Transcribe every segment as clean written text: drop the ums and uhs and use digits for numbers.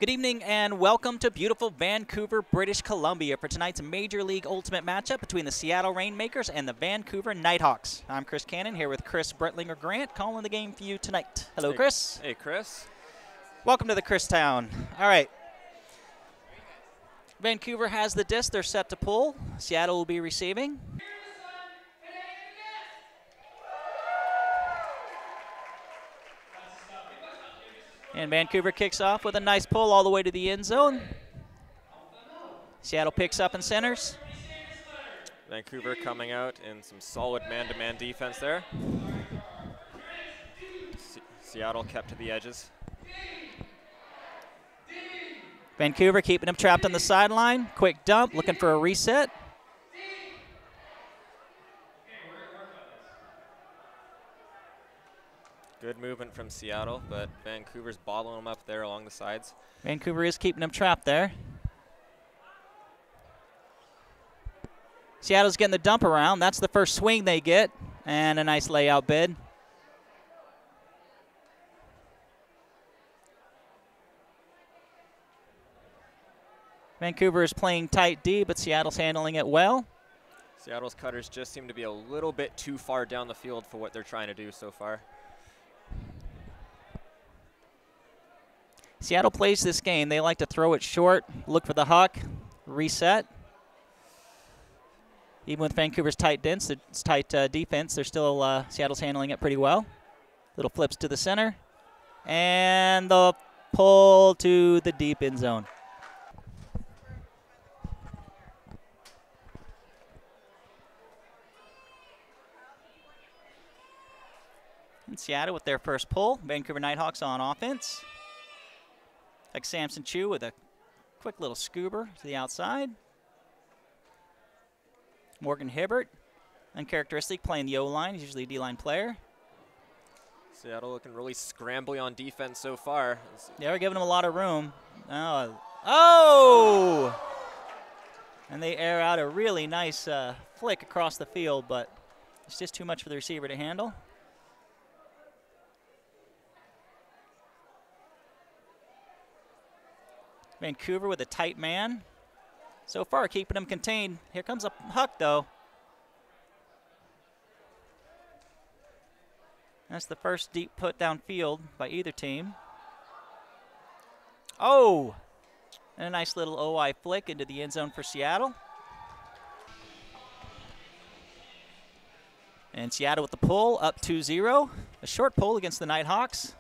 Good evening and welcome to beautiful Vancouver, British Columbia for tonight's Major League Ultimate matchup between the Seattle Rainmakers and the Vancouver Nighthawks. I'm Chris Cannon here with Chris Bretlinger-Grant calling the game for you tonight. Hello, hey, Chris. Hey, Chris. Welcome to the Chris Town. All right. Vancouver has the disc. They're set to pull. Seattle will be receiving. And Vancouver kicks off with a nice pull all the way to the end zone. Seattle picks up and centers. Vancouver coming out in some solid man-to-man defense there. Seattle kept to the edges. Vancouver keeping him trapped on the sideline. Quick dump, looking for a reset. Good movement from Seattle, but Vancouver's bottling them up there along the sides. Vancouver is keeping him trapped there. Seattle's getting the dump around. That's the first swing they get, and a nice layout bid. Vancouver is playing tight D, but Seattle's handling it well. Seattle's cutters just seem to be a little bit too far down the field for what they're trying to do so far. Seattle plays this game. They like to throw it short, look for the huck, reset. Even with Vancouver's tight defense, they're still Seattle's handling it pretty well. Little flips to the center, and the pull to the deep end zone. And Seattle with their first pull. Vancouver Nighthawks on offense. Like Samson Chu with a quick little scoober to the outside. Morgan Hibbert, uncharacteristic, playing the O-line. He's usually a D-line player. Seattle looking really scrambly on defense so far. Yeah, we're giving him a lot of room. Oh! And they air out a really nice flick across the field, but it's just too much for the receiver to handle. Vancouver with a tight man. So far, keeping him contained. Here comes a huck, though. That's the first deep put downfield by either team. Oh! And a nice little OI flick into the end zone for Seattle. And Seattle with the pull, up 2-0. A short pull against the Nighthawks.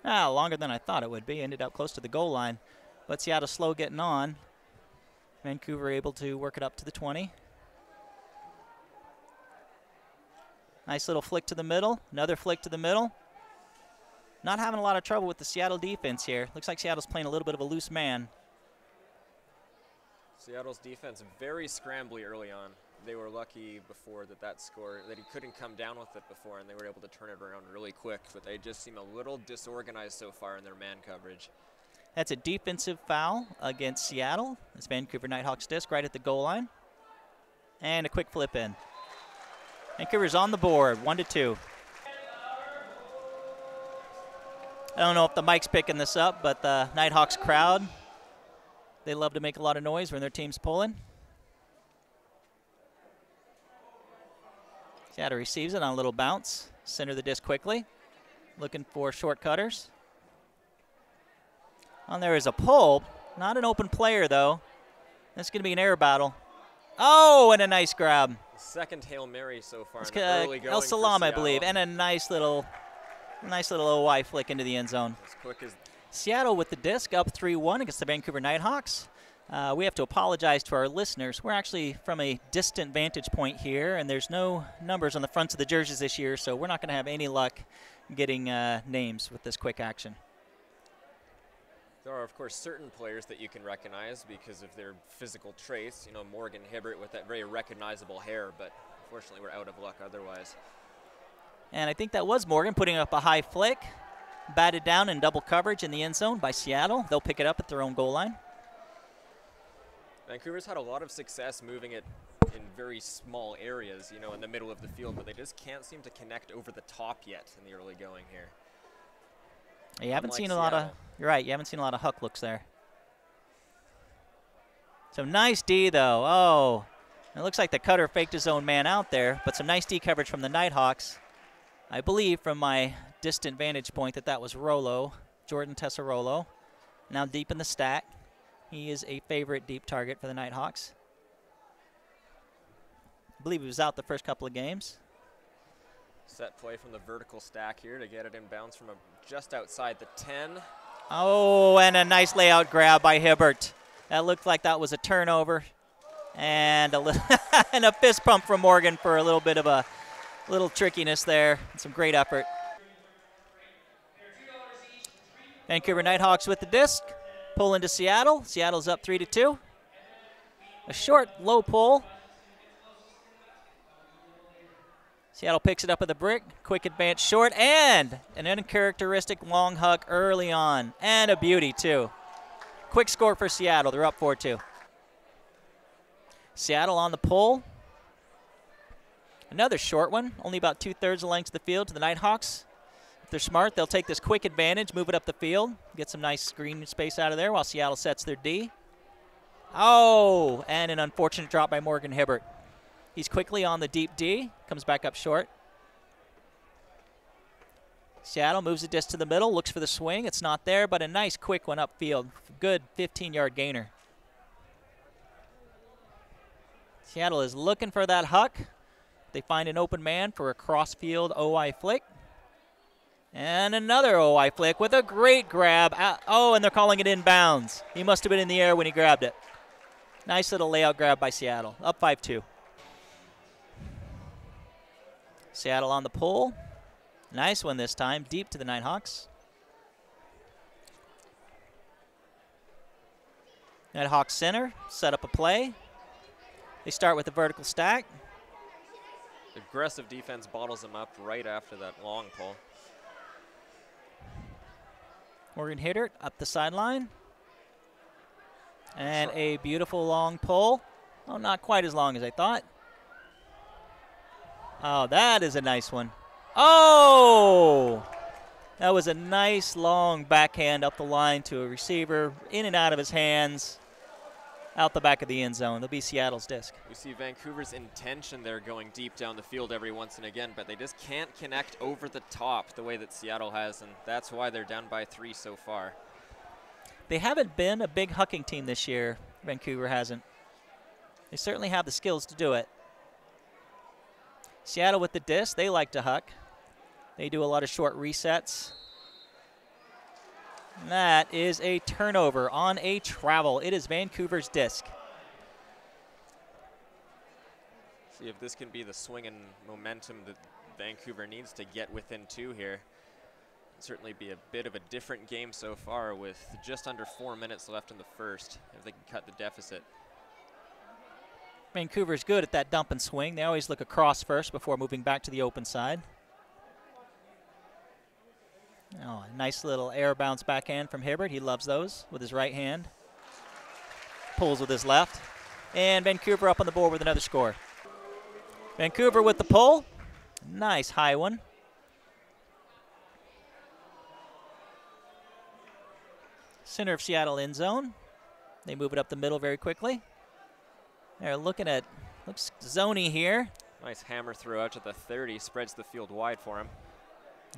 Longer than I thought it would be. Ended up close to the goal line. But Seattle slow getting on. Vancouver able to work it up to the 20. Nice little flick to the middle. Another flick to the middle. Not having a lot of trouble with the Seattle defense here. Looks like Seattle's playing a little bit of a loose man. Seattle's defense very scrambly early on. They were lucky before that score, that he couldn't come down with it before, and they were able to turn it around really quick, but they just seem a little disorganized so far in their man coverage. That's a defensive foul against Seattle. It's Vancouver Nighthawks disc right at the goal line. And a quick flip in. Vancouver's on the board, 1-2. I don't know if the mic's picking this up, but the Nighthawks crowd, they love to make a lot of noise when their team's pulling. Seattle receives it on a little bounce. Center the disc quickly. Looking for short cutters. On there is a pull. Not an open player, though. That's going to be an air battle. Oh, and a nice grab. Second Hail Mary so far in the early going El Salam, I Seattle. believe. And a nice little OY flick into the end zone. As quick as Seattle with the disc up 3-1 against the Vancouver Nighthawks. We have to apologize to our listeners. We're actually from a distant vantage point here, and there's no numbers on the fronts of the jerseys this year, so we're not going to have any luck getting names with this quick action. There are, of course, certain players that you can recognize because of their physical traits. You know, Morgan Hibbert with that very recognizable hair, but unfortunately we're out of luck otherwise. And I think that was Morgan putting up a high flick, batted down in double coverage in the end zone by Seattle. They'll pick it up at their own goal line. Vancouver's had a lot of success moving it in very small areas, you know, in the middle of the field, but they just can't seem to connect over the top yet in the early going here. You haven't Unlike seen a lot of. Seattle. You're right. You haven't seen a lot of huck looks there. Some nice D though. Oh, it looks like the cutter faked his own man out there, but some nice D coverage from the Nighthawks. I believe from my distant vantage point that was Rollo, Jordan Tessarolo. Now deep in the stack. He is a favorite deep target for the Nighthawks. I believe he was out the first couple of games. Set play from the vertical stack here to get it in bounds from just outside the 10. Oh, and a nice layout grab by Hibbert. That looked like that was a turnover. And and a fist pump from Morgan for a little bit of a little trickiness there. Some great effort. Vancouver Nighthawks with the disc. Pull into Seattle. Seattle's up 3-2. A short, low pull. Seattle picks it up with a brick. Quick advance short, and an uncharacteristic long huck early on. And a beauty, too. Quick score for Seattle. They're up 4-2. Seattle on the pull. Another short one, only about 2/3 the length of the field to the Nighthawks. If they're smart, they'll take this quick advantage, move it up the field, get some nice screen space out of there while Seattle sets their D. Oh, and an unfortunate drop by Morgan Hibbert. He's quickly on the deep D, comes back up short. Seattle moves the disc to the middle, looks for the swing. It's not there, but a nice quick one upfield. Good 15-yard gainer. Seattle is looking for that huck. They find an open man for a cross-field OI flick. And another OI flick with a great grab. Oh, and they're calling it inbounds. He must have been in the air when he grabbed it. Nice little layout grab by Seattle. Up 5-2. Seattle on the pull. Nice one this time, deep to the Nighthawks. Nighthawks center, set up a play. They start with a vertical stack. Aggressive defense bottles them up right after that long pull. Morgan Hibbert up the sideline. And a beautiful long pull. Oh, not quite as long as I thought. Oh, that is a nice one. Oh! That was a nice long backhand up the line to a receiver, in and out of his hands, out the back of the end zone. That'll be Seattle's disc. We see Vancouver's intention there going deep down the field every once and again, but they just can't connect over the top the way that Seattle has, and that's why they're down by 3 so far. They haven't been a big hucking team this year. Vancouver hasn't. They certainly have the skills to do it. Seattle with the disc, they like to huck. They do a lot of short resets. And that is a turnover on a travel. It is Vancouver's disc. See if this can be the swing and momentum that Vancouver needs to get within 2 here. Certainly be a bit of a different game so far with just under 4 minutes left in the first, if they can cut the deficit. Vancouver's good at that dump and swing. They always look across first before moving back to the open side. Oh, a nice little air bounce backhand from Hibbert. He loves those with his right hand. Pulls with his left. And Vancouver up on the board with another score. Vancouver with the pull. Nice high one. Center of Seattle end zone. They move it up the middle very quickly. They're looking at, looks zony here. Nice hammer throw out to the 30, spreads the field wide for him.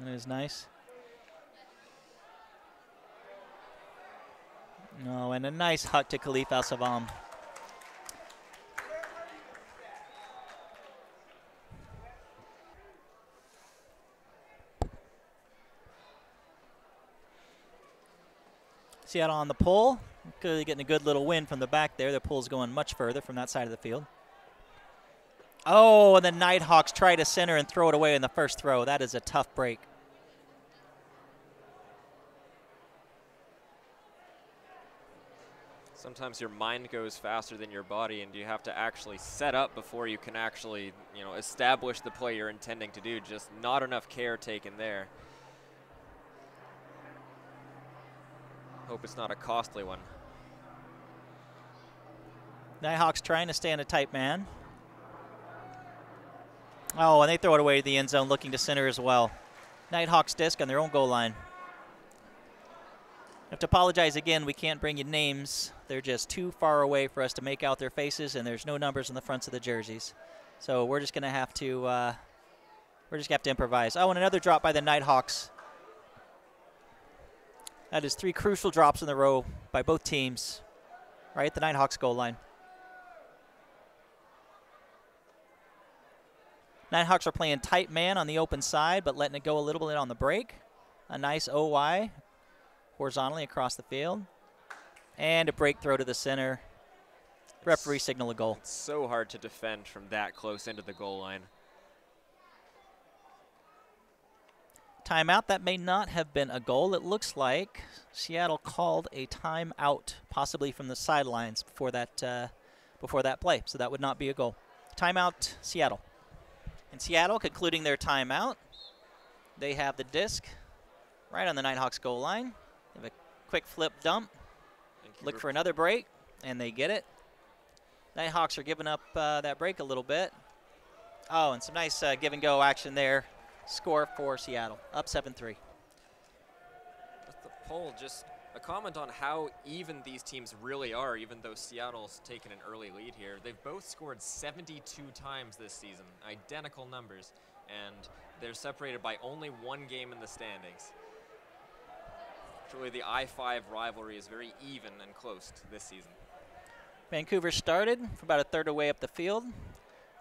That is nice. Oh, and a nice huck to Khalif Al-Savam. Seattle on the pull. Clearly getting a good little win from the back there. The pull's going much further from that side of the field. Oh, and the Nighthawks try to center and throw it away in the first throw. That is a tough break. Sometimes your mind goes faster than your body, and you have to actually set up before you can actually, establish the play you're intending to do. Just not enough care taken there. Hope it's not a costly one. Nighthawks trying to stay in a tight man. Oh, and they throw it away to the end zone, looking to center as well. Nighthawks disc on their own goal line. have to apologize again. We can't bring you names. They're just too far away for us to make out their faces, and there's no numbers on the fronts of the jerseys. So we're just going to have to improvise. Oh, and another drop by the Nighthawks. That is 3 crucial drops in a row by both teams, right at the Nighthawks goal line. Nighthawks are playing tight man on the open side, but letting it go a little bit on the break. A nice OY horizontally across the field. And a break throw to the center. Referee signal a goal. It's so hard to defend from that close into the goal line. Timeout. That may not have been a goal. It looks like Seattle called a timeout, possibly from the sidelines before that play. So that would not be a goal. Timeout, Seattle. And Seattle concluding their timeout. They have the disc right on the Nighthawks goal line. They have a quick flip dump. Look for another break, and they get it. Nighthawks are giving up that break a little bit. Oh, and some nice give and go action there. Score for Seattle, up 7-3. With the poll, just a comment on how even these teams really are, even though Seattle's taken an early lead here. They've both scored 72 times this season, identical numbers, and they're separated by only 1 game in the standings. Truly, the I-5 rivalry is very even and close this season. Vancouver started from about a third away up the field.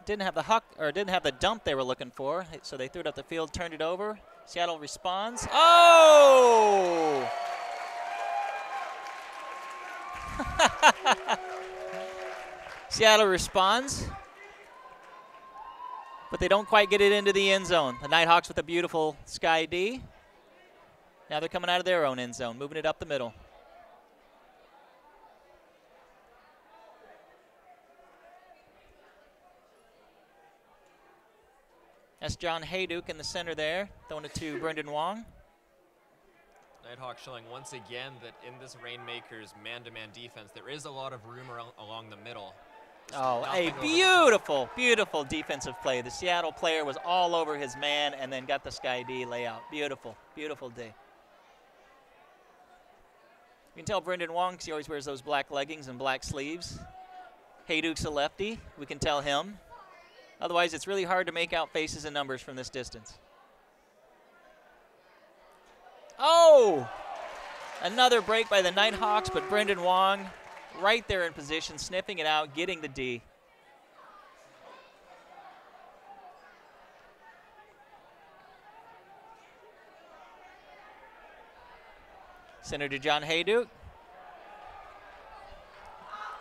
Didn't have the dump they were looking for, so they threw it up the field, turned it over. Seattle responds. Oh! Seattle responds, but they don't quite get it into the end zone. The Nighthawks with a beautiful sky D. Now they're coming out of their own end zone, moving it up the middle. That's John Hayduke in the center there, throwing it to Brendan Wong. Nighthawks showing once again that in this Rainmakers man-to-man defense, there is a lot of room along the middle. Oh, a beautiful, beautiful defensive play. The Seattle player was all over his man and then got the sky D layout. Beautiful, beautiful D. You can tell Brendan Wong, because he always wears those black leggings and black sleeves. Hayduke's a lefty. We can tell him. Otherwise, it's really hard to make out faces and numbers from this distance. Oh! Another break by the Nighthawks, but Brendan Wong right there in position, sniffing it out, getting the D. Center to John Hayduke.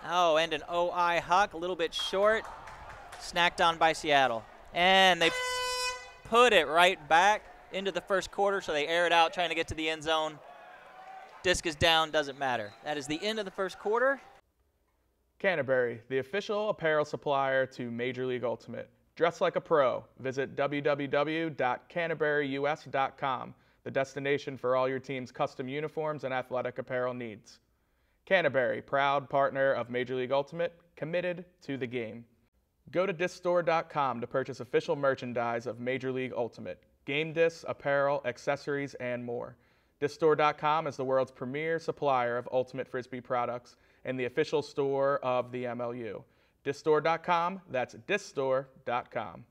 Oh, and an OI Huck, a little bit short. Snacked on by Seattle. And they put it right back into the first quarter, so they air it out, trying to get to the end zone. Disc is down, doesn't matter. That is the end of the first quarter. Canterbury, the official apparel supplier to Major League Ultimate. Dress like a pro. Visit www.canterburyus.com, the destination for all your team's custom uniforms and athletic apparel needs. Canterbury, proud partner of Major League Ultimate, committed to the game. Go to discstore.com to purchase official merchandise of Major League Ultimate, game discs, apparel, accessories, and more. Discstore.com is the world's premier supplier of Ultimate Frisbee products and the official store of the MLU. Discstore.com, that's discstore.com.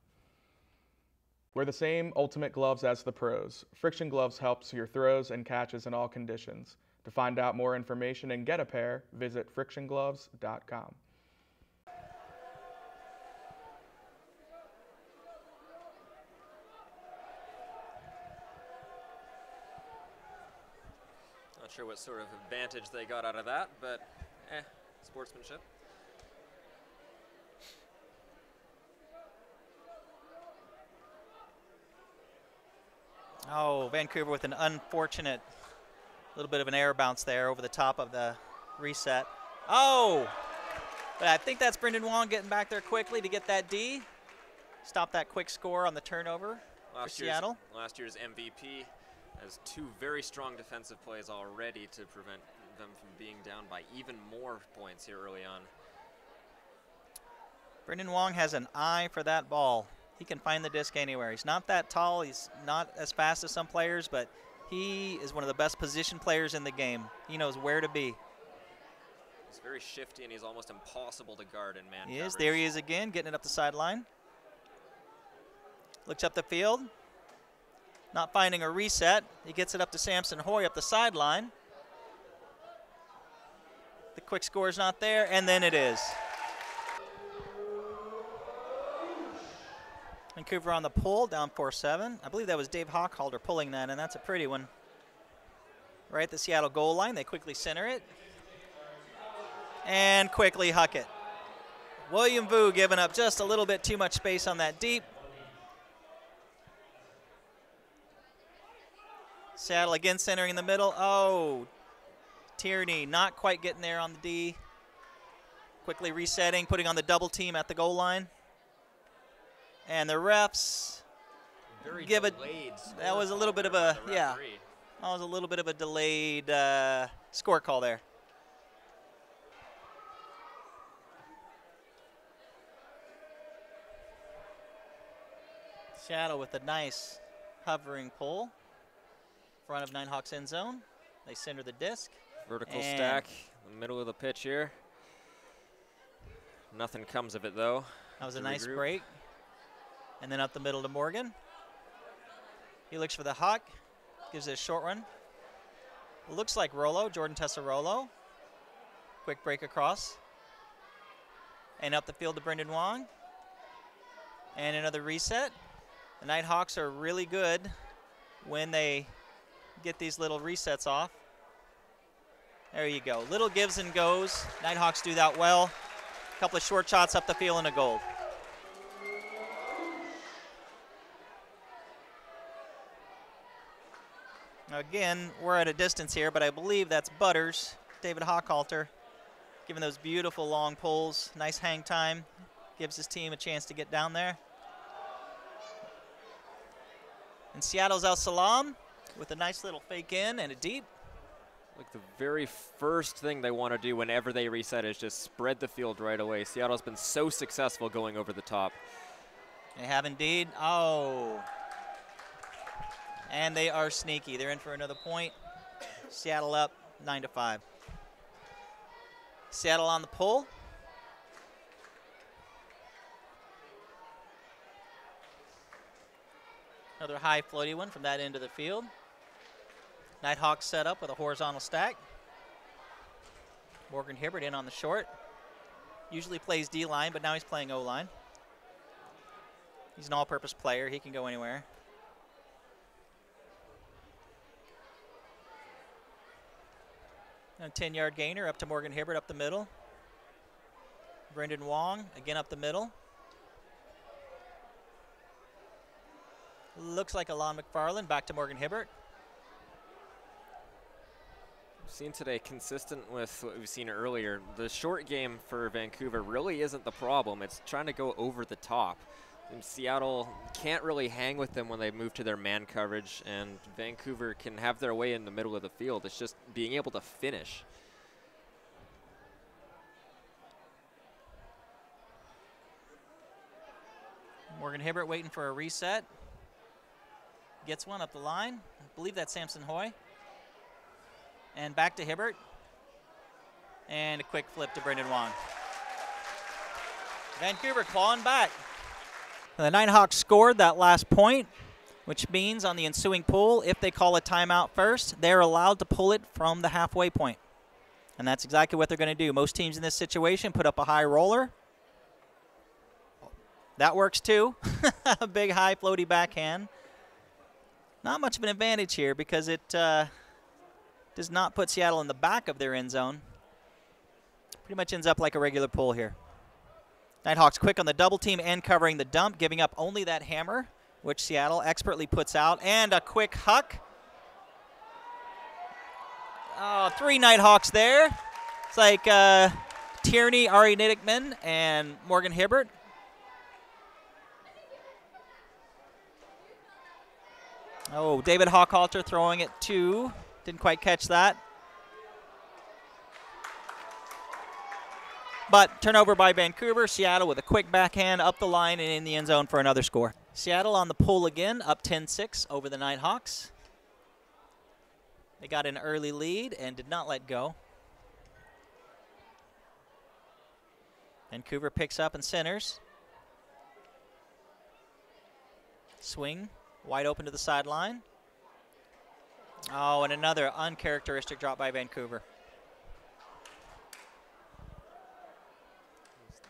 Wear the same Ultimate gloves as the pros. Friction Gloves helps your throws and catches in all conditions. To find out more information and get a pair, visit frictiongloves.com. Not sure what sort of advantage they got out of that, but sportsmanship. Oh, Vancouver with an unfortunate little bit of an air bounce there over the top of the reset. Oh, but I think that's Brendan Wong getting back there quickly to get that D. Stop that quick score on the turnover for Seattle. Last year's MVP has 2 very strong defensive plays already to prevent them from being down by even more points here early on. Brendan Wong has an eye for that ball. He can find the disc anywhere. He's not that tall. He's not as fast as some players, but He is one of the best position players in the game. He knows where to be. He's very shifty, and he's almost impossible to guard in man He coverage. is. There he is again, getting it up the sideline. Looks up the field. Not finding a reset. He gets it up to Samson Hoy up the sideline. The quick score is not there, and then it is. Vancouver on the pull, down 4-7. I believe that was Dave Hochhalter pulling that, and that's a pretty one. Right at the Seattle goal line, they quickly center it. And quickly huck it. William Vu giving up just a little bit too much space on that deep. Seattle again centering in the middle. Oh, Tierney not quite getting there on the D. Quickly resetting, putting on the double team at the goal line. And the refs give it. That was a little bit of a, yeah. That was a little bit of a delayed score call there. Seattle with a nice hovering pull. Front of Nighthawks end zone. They center the disc. Vertical stack in the middle of the pitch here. Nothing comes of it, though. That was a nice break. And then up the middle to Morgan. He looks for the huck. Gives it a short run. Looks like Rollo, Jordan Tessarolo. Quick break across. And up the field to Brendan Wong. And another reset. The Nighthawks are really good when they get these little resets off. There you go. Little gives and goes. Nighthawks do that well. A couple of short shots up the field and a goal. Again, we're at a distance here, but I believe that's Butters, David Hochhalter, giving those beautiful long pulls. Nice hang time. Gives his team a chance to get down there. And Seattle's Al Salam with a nice little fake in and a deep. Like the very first thing they want to do whenever they reset is just spread the field right away. Seattle's been so successful going over the top. They have indeed. Oh. And they are sneaky. They're in for another point. Seattle up 9-5. Seattle on the pull. Another high floaty one from that end of the field. Nighthawks set up with a horizontal stack. Morgan Hibbert in on the short. Usually plays D-line, but now he's playing O-line. He's an all-purpose player. He can go anywhere. A 10-yard gainer up to Morgan Hibbert up the middle. Brendan Wong again up the middle. Looks like Alon McFarland back to Morgan Hibbert. We've seen today, consistent with what we've seen earlier, the short game for Vancouver really isn't the problem. It's trying to go over the top. And Seattle can't really hang with them when they move to their man coverage, and Vancouver can have their way in the middle of the field. It's just being able to finish. Morgan Hibbert waiting for a reset. Gets one up the line. I believe that's Samson Hoy. And back to Hibbert. And a quick flip to Brendan Wong. Vancouver clawing back. The Nighthawks scored that last point, which means on the ensuing pull, if they call a timeout first, they're allowed to pull it from the halfway point. And that's exactly what they're going to do. Most teams in this situation put up a high roller. That works too. A big high floaty backhand. Not much of an advantage here because it does not put Seattle in the back of their end zone. Pretty much ends up like a regular pull here. Nighthawks quick on the double team and covering the dump, giving up only that hammer, which Seattle expertly puts out, and a quick huck. Oh, 3 Nighthawks there. It's like Tierney, Ari Niddickman, and Morgan Hibbert. Oh, David Hochhalter throwing it to. Didn't quite catch that. But turnover by Vancouver. Seattle with a quick backhand up the line and in the end zone for another score. Seattle on the pull again, up 10-6 over the Nighthawks. They got an early lead and did not let go. Vancouver picks up and centers. Swing, wide open to the sideline. Oh, and another uncharacteristic drop by Vancouver.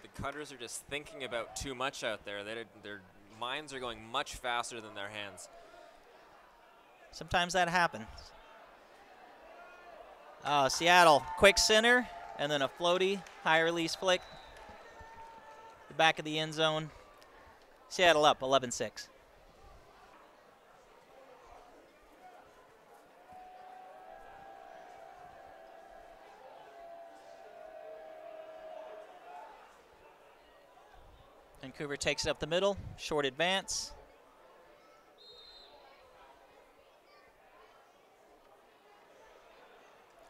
The Cutters are just thinking about too much out there. Their minds are going much faster than their hands. Sometimes that happens. Seattle, quick center, and then a floaty, high release flick. The back of the end zone. Seattle up 11-6. Vancouver takes it up the middle, short advance.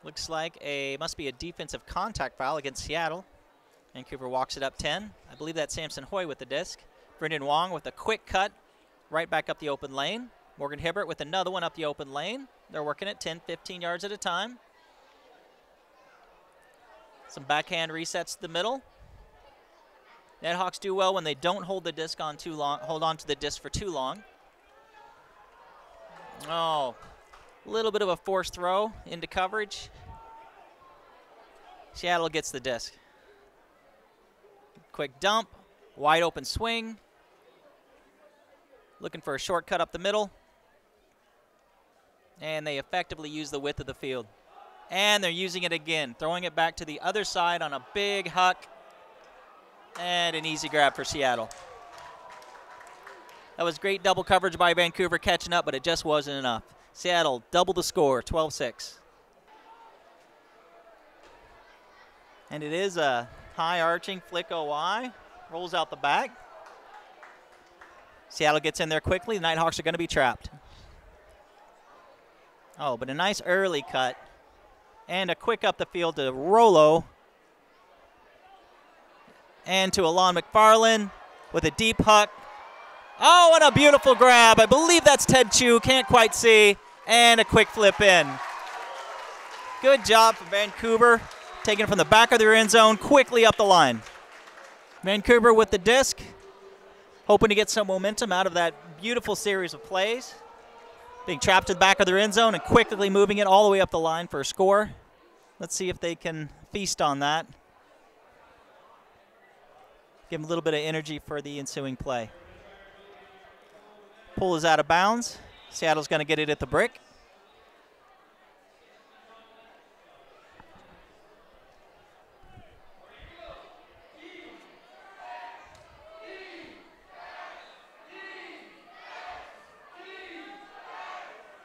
Looks like must be a defensive contact foul against Seattle. Vancouver walks it up 10. I believe that's Samson Hoy with the disc. Brendan Wong with a quick cut right back up the open lane. Morgan Hibbert with another one up the open lane. They're working it 10, 15 yards at a time. Some backhand resets to the middle. Nighthawks do well when they don't hold the disc on too long, hold on to the disc for too long. Oh, a little bit of a forced throw into coverage. Seattle gets the disc. Quick dump, wide open swing. Looking for a shortcut up the middle. And they effectively use the width of the field. And they're using it again, throwing it back to the other side on a big huck. And an easy grab for Seattle. That was great double coverage by Vancouver catching up, but it just wasn't enough. Seattle double the score, 12-6. And it is a high arching flick OI. Rolls out the back. Seattle gets in there quickly. The Nighthawks are going to be trapped. Oh, but a nice early cut. And a quick up the field to Rollo. And to Alon McFarland with a deep huck. Oh, and a beautiful grab. I believe that's Ted Chu. Can't quite see. And a quick flip in. Good job for Vancouver. Taken from the back of their end zone, quickly up the line. Vancouver with the disc. Hoping to get some momentum out of that beautiful series of plays. Being trapped to the back of their end zone and quickly moving it all the way up the line for a score. Let's see if they can feast on that. Give them a little bit of energy for the ensuing play. Pull is out of bounds. Seattle's going to get it at the brick.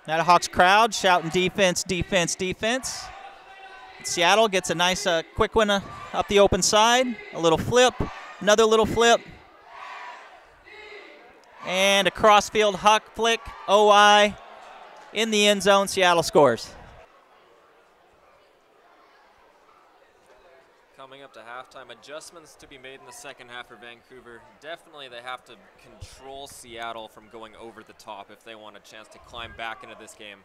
Nighthawks crowd shouting defense, defense, defense. Seattle gets a nice quick one up the open side. A little flip. Another little flip. And a crossfield huck flick, OI, in the end zone. Seattle scores. Coming up to halftime, adjustments to be made in the second half for Vancouver. Definitely they have to control Seattle from going over the top if they want a chance to climb back into this game.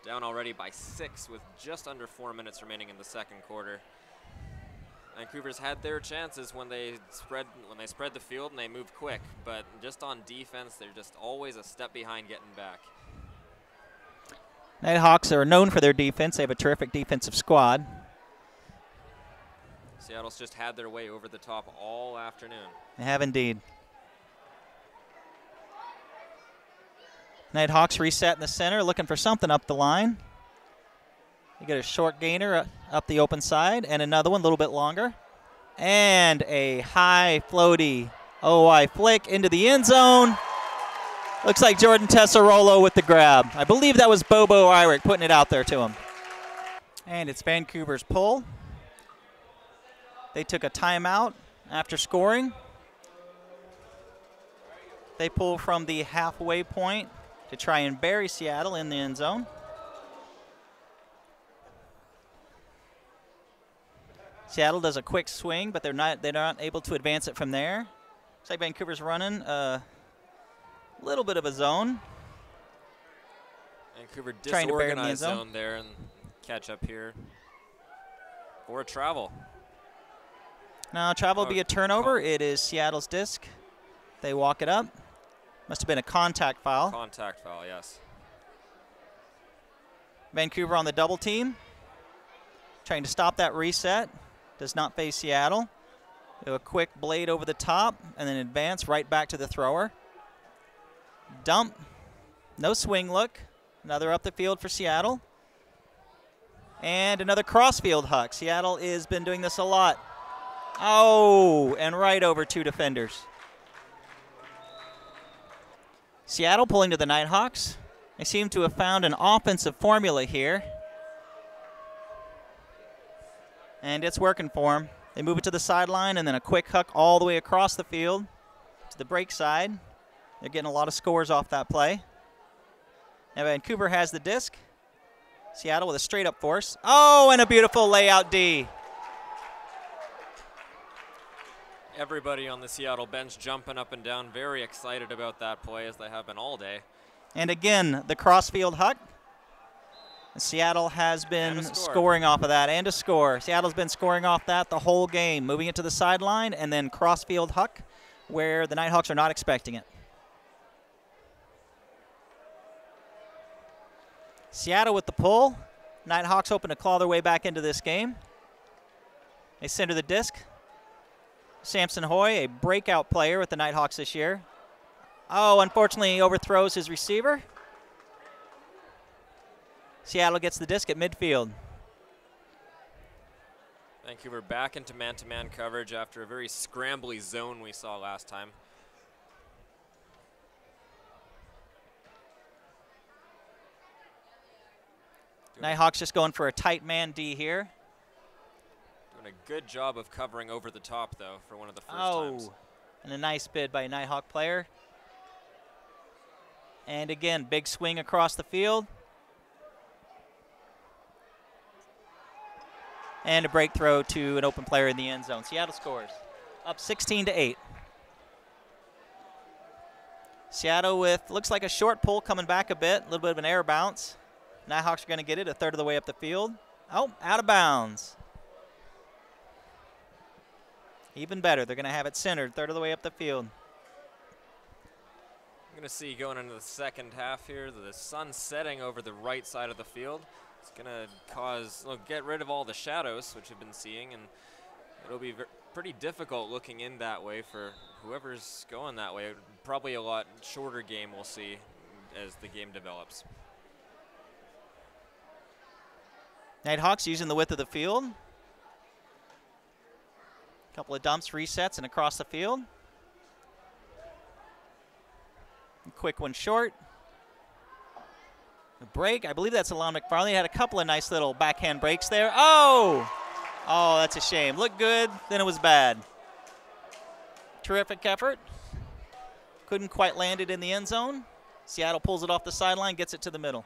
Down already by 6 with just under 4 minutes remaining in the second quarter. Vancouver's had their chances when they spread the field and they move quick, but just on defense, they're just always a step behind getting back. Nighthawks are known for their defense. They have a terrific defensive squad. Seattle's just had their way over the top all afternoon. They have indeed. Nighthawks reset in the center, looking for something up the line. You get a short gainer up the open side, and another one a little bit longer. And a high floaty OI flick into the end zone. Looks like Jordan Tesserolo with the grab. I believe that was Bobo Irick putting it out there to him. And it's Vancouver's pull. They took a timeout after scoring. They pull from the halfway point to try and bury Seattle in the end zone. Seattle does a quick swing, but they're not able to advance it from there. Looks like Vancouver's running a little bit of a zone. Vancouver trying to bury it in the end disorganized zone. zone there and catch up here for a travel. Now travel will be a turnover. Call. It is Seattle's disc. They walk it up. Must have been a contact foul. Contact foul, yes. Vancouver on the double team. Trying to stop that reset. Does not face Seattle. Do a quick blade over the top and then advance right back to the thrower. Dump. No swing look. Another up the field for Seattle. And another crossfield huck. Seattle has been doing this a lot. Oh, and right over 2 defenders. Seattle pulling to the Nighthawks. They seem to have found an offensive formula here. And it's working for them. They move it to the sideline and then a quick huck all the way across the field to the break side. They're getting a lot of scores off that play. Now Vancouver has the disc. Seattle with a straight up force. Oh, and a beautiful layout D. Everybody on the Seattle bench jumping up and down, very excited about that play as they have been all day. And again, the crossfield huck. Seattle has been scoring off of that, and a score. Seattle's been scoring off that the whole game, moving it to the sideline, and then crossfield huck where the Nighthawks are not expecting it. Seattle with the pull. Nighthawks hoping to claw their way back into this game. They center the disc. Samson Hoy, a breakout player with the Nighthawks this year. Oh, unfortunately, he overthrows his receiver. Seattle gets the disc at midfield. Vancouver back into man-to-man coverage after a very scrambly zone we saw last time. Nighthawks just going for a tight man D here. Doing a good job of covering over the top, though, for one of the first times. And a nice bid by a Nighthawk player. And again, big swing across the field. And a break throw to an open player in the end zone. Seattle scores, up 16-8. Seattle with, looks like a short pull coming back a bit, a little bit of an air bounce. Nighthawks are going to get it a third of the way up the field. Oh, out of bounds. Even better, they're going to have it centered, third of the way up the field. I'm going to see going into the second half here, the sun setting over the right side of the field. It's going to cause, get rid of all the shadows, which we've been seeing, and it'll be pretty difficult looking in that way for whoever's going that way. Probably a lot shorter game we'll see as the game develops. Nighthawks using the width of the field. A couple of dumps, resets, and across the field. A quick one short. A break. I believe that's Alon McFarlane. Had a couple of nice little backhand breaks there. Oh! Oh, that's a shame. Looked good, then it was bad. Terrific effort. Couldn't quite land it in the end zone. Seattle pulls it off the sideline, gets it to the middle.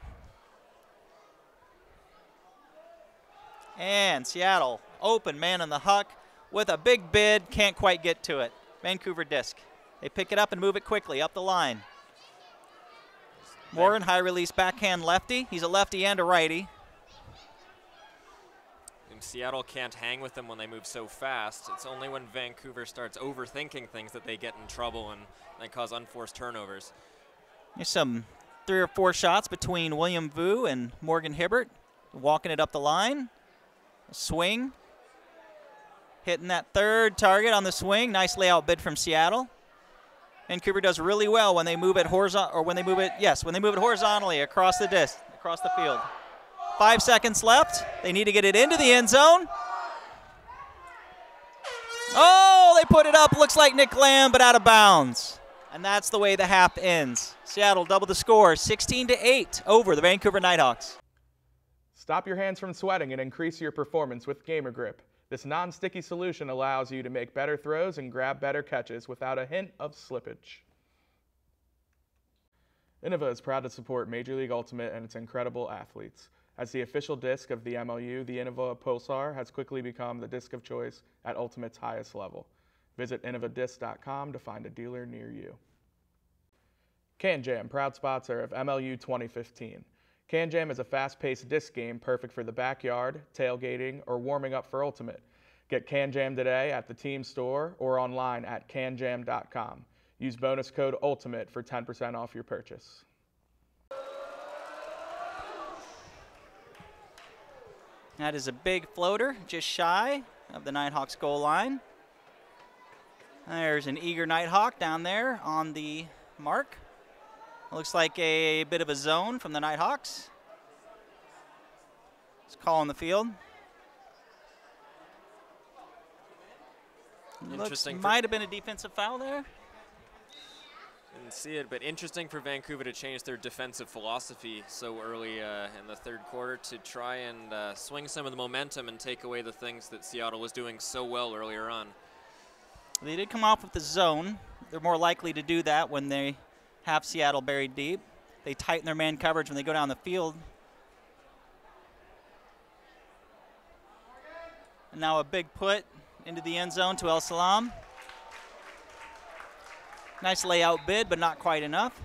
And Seattle, open man on the huck with a big bid, can't quite get to it. Vancouver disc. They pick it up and move it quickly up the line. Warren, high release backhand lefty. He's a lefty and a righty. And Seattle can't hang with them when they move so fast. It's only when Vancouver starts overthinking things that they get in trouble and they cause unforced turnovers. There's some 3 or 4 shots between William Vu and Morgan Hibbert. Walking it up the line. Swing. Hitting that third target on the swing. Nice layout bid from Seattle. Vancouver does really well when they move it horizontally across the disc, across the field. 5 seconds left. They need to get it into the end zone. Oh, they put it up. Looks like Nick Lamb, but out of bounds. And that's the way the half ends. Seattle double the score, 16-8 over the Vancouver Nighthawks. Stop your hands from sweating and increase your performance with Gamer Grip. This non-sticky solution allows you to make better throws and grab better catches without a hint of slippage. Innova is proud to support Major League Ultimate and its incredible athletes. As the official disc of the MLU, the Innova Pulsar has quickly become the disc of choice at Ultimate's highest level. Visit innovadisc.com to find a dealer near you. Can Jam, proud sponsor of MLU 2015. Can Jam is a fast-paced disc game perfect for the backyard, tailgating, or warming up for Ultimate. Get Can Jam today at the team store or online at canjam.com. Use bonus code ULTIMATE for 10% off your purchase. That is a big floater, just shy of the Nighthawks goal line. There's an eager Nighthawk down there on the mark. Looks like a bit of a zone from the Nighthawks. It's calling the field. Interesting. Might have been a defensive foul there. Didn't see it, but interesting for Vancouver to change their defensive philosophy so early in the third quarter to try and swing some of the momentum and take away the things that Seattle was doing so well earlier on. They did come off with the zone. They're more likely to do that when they have Seattle buried deep. They tighten their man coverage when they go down the field. And now a big put into the end zone to El Salam. Nice layout bid, but not quite enough.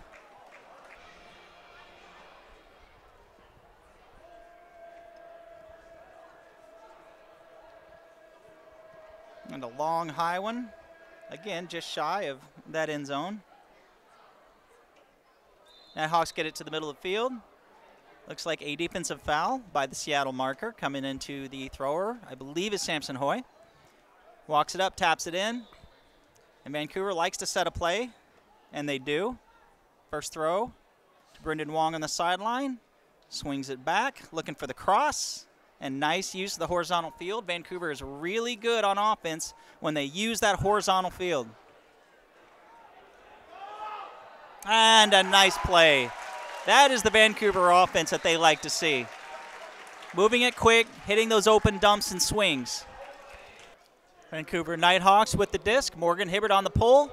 And a long high one. Again, just shy of that end zone. Nighthawks get it to the middle of the field. Looks like a defensive foul by the Seattle marker coming into the thrower. I believe is Samson Hoy. Walks it up, taps it in. And Vancouver likes to set a play, and they do. First throw to Brendan Wong on the sideline. Swings it back, looking for the cross. And nice use of the horizontal field. Vancouver is really good on offense when they use that horizontal field. And a nice play. That is the Vancouver offense that they like to see. Moving it quick, hitting those open dumps and swings. Vancouver Nighthawks with the disc. Morgan Hibbert on the pull.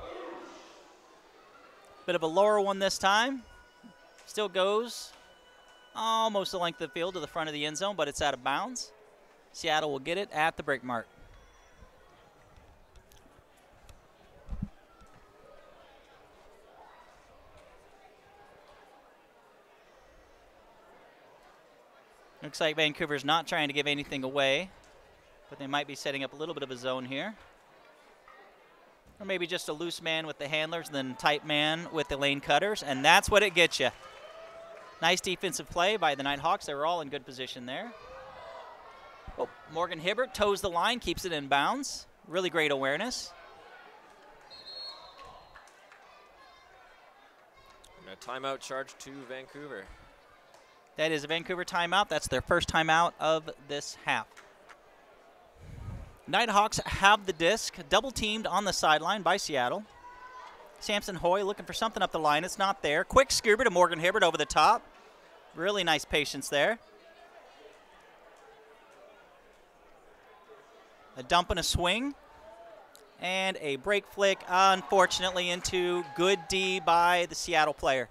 Bit of a lower one this time. Still goes almost the length of the field to the front of the end zone, but it's out of bounds. Seattle will get it at the break mark. Looks like Vancouver's not trying to give anything away, but they might be setting up a little bit of a zone here. Or maybe just a loose man with the handlers and then tight man with the lane cutters, and that's what it gets you. Nice defensive play by the Nighthawks. They were all in good position there. Oh, Morgan Hibbert toes the line, keeps it in bounds. Really great awareness. And a timeout charge to Vancouver. That is a Vancouver timeout. That's their first timeout of this half. Nighthawks have the disc, double teamed on the sideline by Seattle. Samson Hoy looking for something up the line. It's not there. Quick scuba to Morgan Hibbert over the top. Really nice patience there. A dump and a swing. And a break flick, unfortunately, into good D by the Seattle player.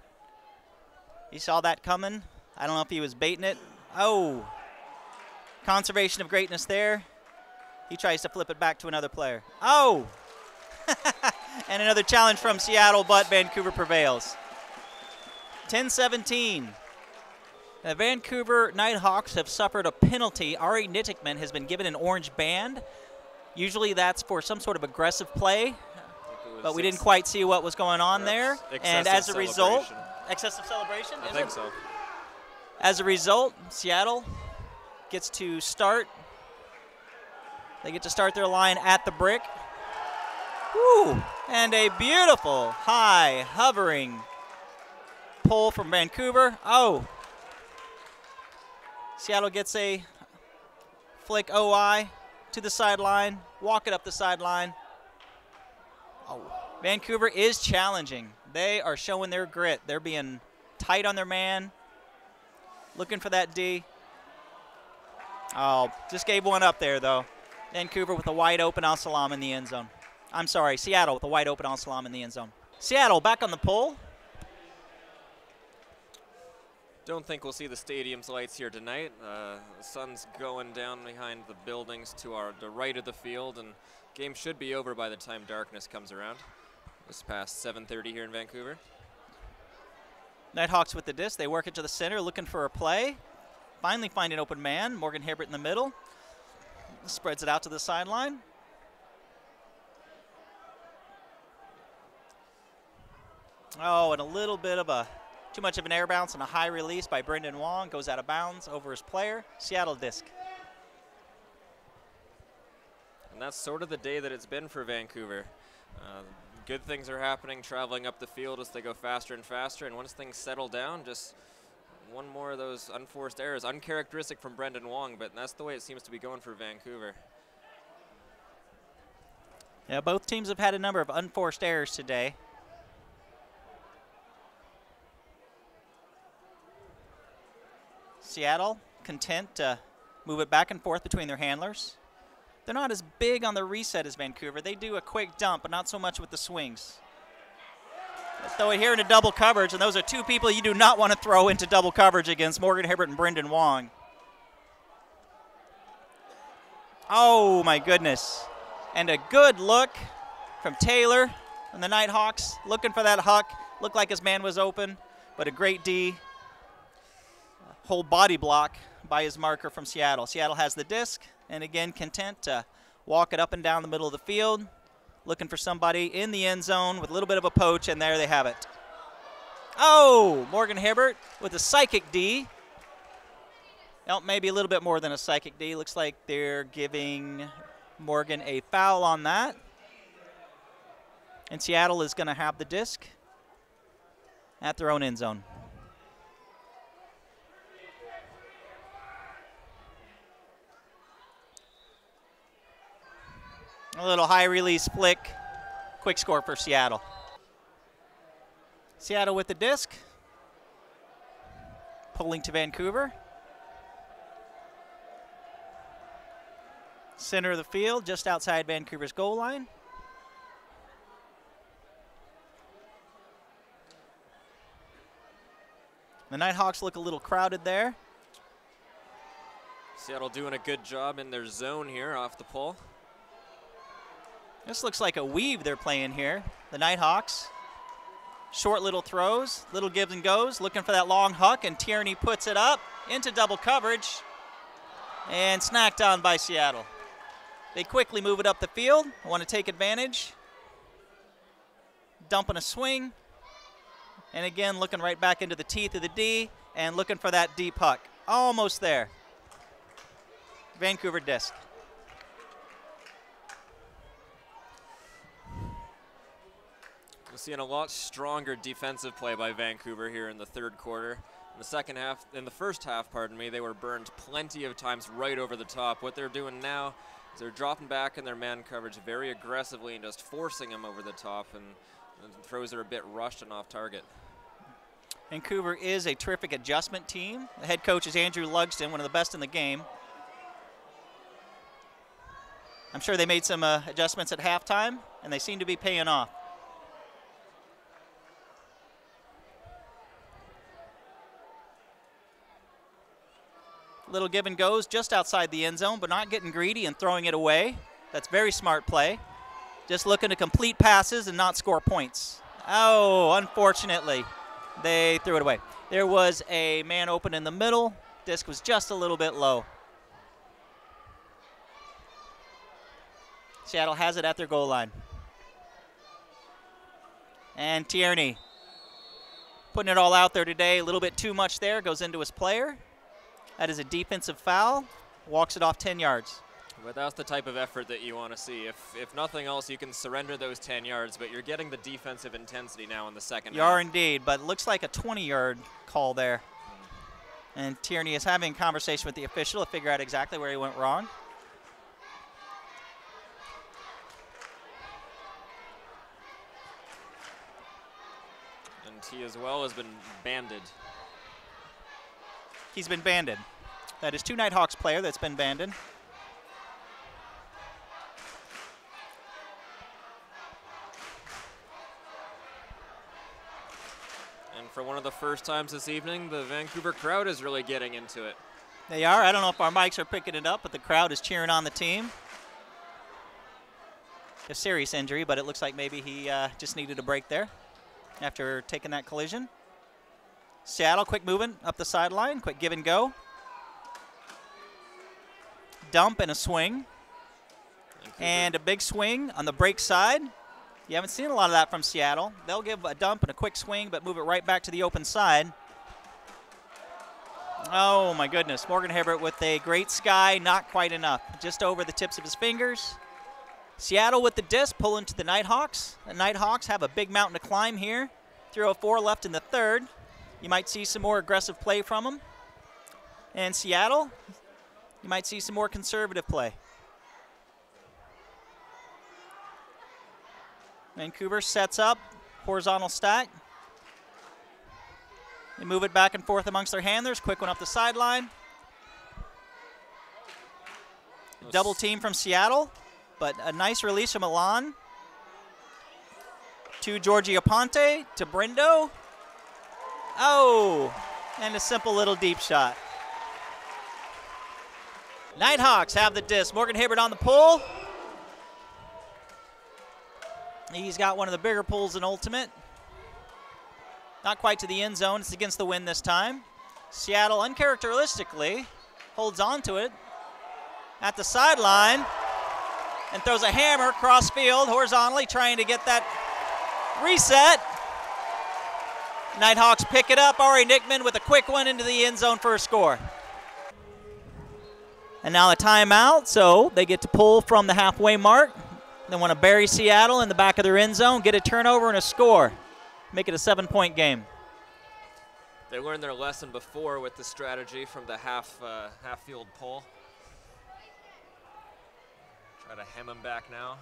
You saw that coming. I don't know if he was baiting it. Oh, conservation of greatness there. He tries to flip it back to another player. Oh, and another challenge from Seattle, but Vancouver prevails. 10-17. The Vancouver Nighthawks have suffered a penalty. Ari Nittickman has been given an orange band. Usually that's for some sort of aggressive play, but we didn't quite see what was going on there. And as a result, excessive celebration? I think so. As a result, Seattle gets to start. They get to start their line at the brick. Woo! And a beautiful, high, hovering pull from Vancouver. Oh! Seattle gets a flick OI to the sideline, walk it up the sideline. Oh. Vancouver is challenging. They are showing their grit. They're being tight on their man, looking for that D. Oh, just gave one up there, though. Vancouver with a wide open Al Salam in the end zone. I'm sorry, Seattle with a wide open Al Salam in the end zone. Seattle back on the pole. Don't think we'll see the stadium's lights here tonight. The sun's going down behind the buildings to the right of the field, and game should be over by the time darkness comes around. It's past 7:30 here in Vancouver. Nighthawks with the disc. They work it to the center, looking for a play. Finally find an open man. Morgan Hibbert in the middle. Spreads it out to the sideline. Oh, and a little bit of too much of an air bounce and a high release by Brendan Wong. Goes out of bounds over his player. Seattle disc. And that's sort of the day that it's been for Vancouver. Good things are happening traveling up the field as they go faster and faster, and once things settle down, just one more of those unforced errors. Uncharacteristic from Brendan Wong, but that's the way it seems to be going for Vancouver. Yeah, both teams have had a number of unforced errors today. Seattle content to move it back and forth between their handlers. They're not as big on the reset as Vancouver. They do a quick dump, but not so much with the swings. Let's throw it here into double coverage, and those are two people you do not want to throw into double coverage against, Morgan Hibbert and Brendan Wong. Oh, my goodness. And a good look from Taylor and the Nighthawks, looking for that huck. Looked like his man was open, but a great D. Whole body block by his marker from Seattle. Seattle has the disc, and again, content to walk it up and down the middle of the field, looking for somebody in the end zone with a little bit of a poach, and there they have it. Oh, Morgan Hibbert with a psychic D. Well, maybe a little bit more than a psychic D. Looks like they're giving Morgan a foul on that. And Seattle is going to have the disc at their own end zone. A little high release flick. Quick score for Seattle. Seattle with the disc. Pulling to Vancouver. Center of the field, just outside Vancouver's goal line. The Nighthawks look a little crowded there. Seattle doing a good job in their zone here off the pull. This looks like a weave they're playing here. The Nighthawks. Short little throws, little gives and goes, looking for that long huck, and Tierney puts it up into double coverage and snacked on by Seattle. They quickly move it up the field, want to take advantage. Dumping a swing, and again looking right back into the teeth of the D and looking for that deep huck. Almost there. Vancouver disc. We're seeing a lot stronger defensive play by Vancouver here in the third quarter. In the first half, they were burned plenty of times right over the top. What they're doing now is they're dropping back in their man coverage very aggressively and just forcing them over the top, and the throws are a bit rushed and off target. Vancouver is a terrific adjustment team. The head coach is Andrew Lugston, one of the best in the game. I'm sure they made some adjustments at halftime, and they seem to be paying off. Little give and goes just outside the end zone, but not getting greedy and throwing it away. That's very smart play. Just looking to complete passes and not score points. Oh, unfortunately, they threw it away. There was a man open in the middle. Disc was just a little bit low. Seattle has it at their goal line. And Tierney putting it all out there today. A little bit too much there. Goes into his player. That is a defensive foul. Walks it off 10 yards. But that's the type of effort that you want to see. If nothing else, you can surrender those 10 yards, but you're getting the defensive intensity now in the second half. You are indeed, but it looks like a 20-yard call there. And Tierney is having a conversation with the official to figure out exactly where he went wrong. And he as well has been banded. He's been banded. That is two Nighthawks player that's been banded. And for one of the first times this evening, the Vancouver crowd is really getting into it. They are. I don't know if our mics are picking it up, but the crowd is cheering on the team. A serious injury, but it looks like maybe he just needed a break there after taking that collision. Seattle, quick movement up the sideline, quick give and go. Dump and a swing. And a big swing on the break side. You haven't seen a lot of that from Seattle. They'll give a dump and a quick swing, but move it right back to the open side. Oh, my goodness. Morgan Hibbert with a great sky, not quite enough. Just over the tips of his fingers. Seattle with the disc, pulling to the Nighthawks. The Nighthawks have a big mountain to climb here. 3:04 left in the third. You might see some more aggressive play from them. And Seattle, you might see some more conservative play. Vancouver sets up, horizontal stack. They move it back and forth amongst their handlers. Quick one up the sideline. Double team from Seattle, but a nice release from Milan. To Giorgio Ponte, to Brindo. Oh, and a simple little deep shot. Nighthawks have the disc. Morgan Hibbert on the pull. He's got one of the bigger pulls in Ultimate. Not quite to the end zone. It's against the wind this time. Seattle, uncharacteristically, holds on to it at the sideline and throws a hammer cross field horizontally, trying to get that reset. Nighthawks pick it up. Ari Nickman with a quick one into the end zone for a score. And now a timeout, so they get to pull from the halfway mark. They want to bury Seattle in the back of their end zone, get a turnover and a score. Make it a 7-point game. They learned their lesson before with the strategy from the half field pull. Try to hem him back now.